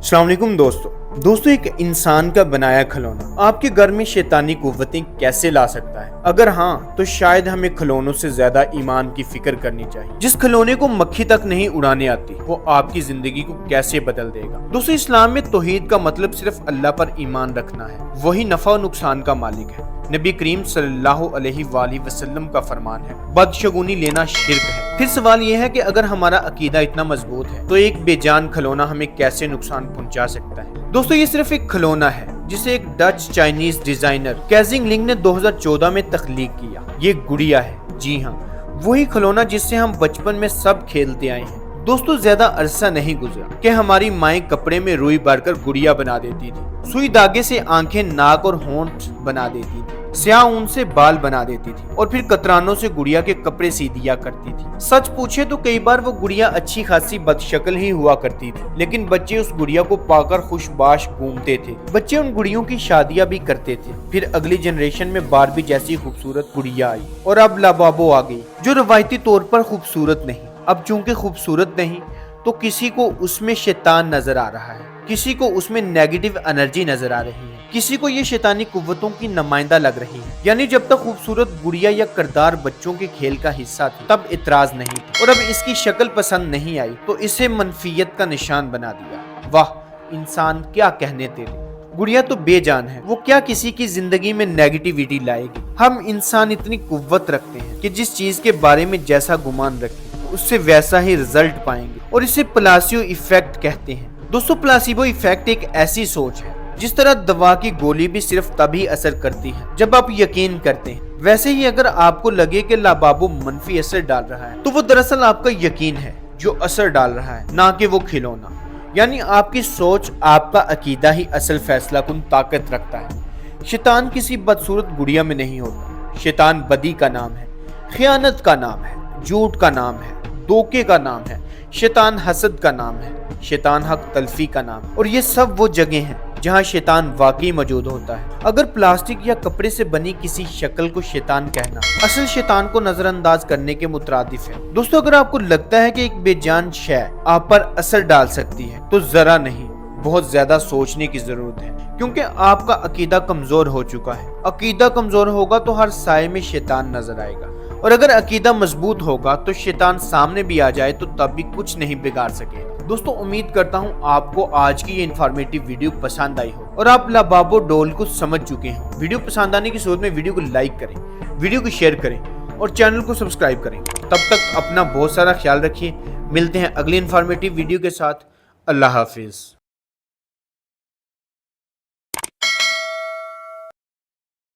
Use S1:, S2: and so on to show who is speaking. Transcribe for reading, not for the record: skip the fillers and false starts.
S1: अस्सलाम वालेकुम दोस्तों एक इंसान का बनाया खिलौना आपके घर में शैतानी कुव्वतें कैसे ला सकता है? अगर हाँ तो शायद हमें खिलौनों से ज्यादा ईमान की फिक्र करनी चाहिए। जिस खिलौने को मक्खी तक नहीं उड़ाने आती वो आपकी जिंदगी को कैसे बदल देगा। दोस्तों इस्लाम में तौहीद का मतलब सिर्फ अल्लाह पर ईमान रखना है, वही नफा और नुकसान का मालिक है। नबी करीम सल्लल्लाहु अलैहि वसल्लम का फरमान है, बदशगुनी लेना शिर्क है। फिर सवाल यह है कि अगर हमारा अकीदा इतना मजबूत है तो एक बेजान खिलौना हमें कैसे नुकसान पहुंचा सकता है। दोस्तों ये सिर्फ एक खिलौना है जिसे एक डच चाइनीज डिजाइनर कैजिंग लिंग ने 2014 में तख्लीक किया। ये गुड़िया है, जी हाँ वही खिलौना जिससे हम बचपन में सब खेलते आए हैं। दोस्तों ज्यादा अरसा नहीं गुजरा कि हमारी माएं कपड़े में रुई भरकर गुड़िया बना देती थी, सुई धागे से आंखें, नाक और होंठ बना देती थी, स्याह ऊन से बाल बना देती थी और फिर कतरानों से गुड़िया के कपड़े सी दिया करती थी। सच पूछे तो कई बार वो गुड़िया अच्छी खासी बदशक्ल ही हुआ करती थी, लेकिन बच्चे उस गुड़िया को पाकर खुशबाश घूमते थे। बच्चे उन गुड़ियों की शादियां भी करते थे। फिर अगली जनरेशन में बारबी जैसी खूबसूरत गुड़िया आई और अब लाबाबो आ गई जो रवायती तौर पर खूबसूरत नहीं। अब चूंकि खूबसूरत नहीं तो किसी को उसमें शैतान नजर आ रहा है, किसी को उसमें नेगेटिव एनर्जी नजर आ रही है, किसी को ये शैतानी कुव्वतों की नुमाइंदा लग रही है। यानी जब तक खूबसूरत गुड़िया या किरदार बच्चों के खेल का हिस्सा थी तब इतराज नहीं था, और अब इसकी शक्ल पसंद नहीं आई तो इसे मनफियत का निशान बना दिया। वाह इंसान क्या कहने तेरे, गुड़िया तो बेजान है, वो क्या किसी की जिंदगी में नेगेटिविटी लाएगी। हम इंसान इतनी कुव्वत रखते हैं कि जिस चीज के बारे में जैसा गुमान रखें उससे वैसा ही रिजल्ट पाएंगे, और इसे प्लासिबो इफेक्ट कहते हैं। दोस्तों प्लासिबो इफेक्ट एक ऐसी सोच है जिस तरह दवा की गोली भी सिर्फ तभी असर करती है जब आप यकीन करते हैं, वैसे ही अगर आपको लगे कि लाबाबो मनफी असर डाल रहा है तो वो दरअसल आपका यकीन है जो असर डाल रहा है, ना कि वो खिलौना। यानी आपकी सोच, आपका अकीदा ही असल फैसला कुन ताकत रखता है। शैतान किसी बदसूरत गुड़िया में नहीं होता। शैतान बदी का नाम है, खियानत का नाम है, झूठ का नाम है, धोखे का नाम है, शैतान हसद का नाम है, शैतान हक तलफी का नाम, और ये सब वो जगह हैं जहाँ शैतान वाकई मौजूद होता है। अगर प्लास्टिक या कपड़े से बनी किसी शक्ल को शैतान कहना असल शैतान को नजरअंदाज करने के मुतरादिफ है। दोस्तों अगर आपको लगता है कि एक बेजान शय आप पर असर डाल सकती है तो जरा नहीं बहुत ज्यादा सोचने की जरूरत है, क्योंकि आपका अकीदा कमजोर हो चुका है। अकीदा कमजोर होगा तो हर साए में शैतान नजर आएगा, और अगर अकीदा मजबूत होगा तो शैतान सामने भी आ जाए तो तब भी कुछ नहीं बिगाड़ सके। दोस्तों उम्मीद करता हूँ आपको आज की ये इन्फॉर्मेटिव वीडियो पसंद आई हो और आप लाबाबो डॉल को समझ चुके हो। वीडियो पसंद आने की सूरत में वीडियो को लाइक करें, वीडियो को शेयर करें और चैनल को सब्सक्राइब करें। तब तक अपना बहुत सारा ख्याल रखिए। मिलते हैं अगली इन्फॉर्मेटिव वीडियो के साथ। अल्लाह हाफिज।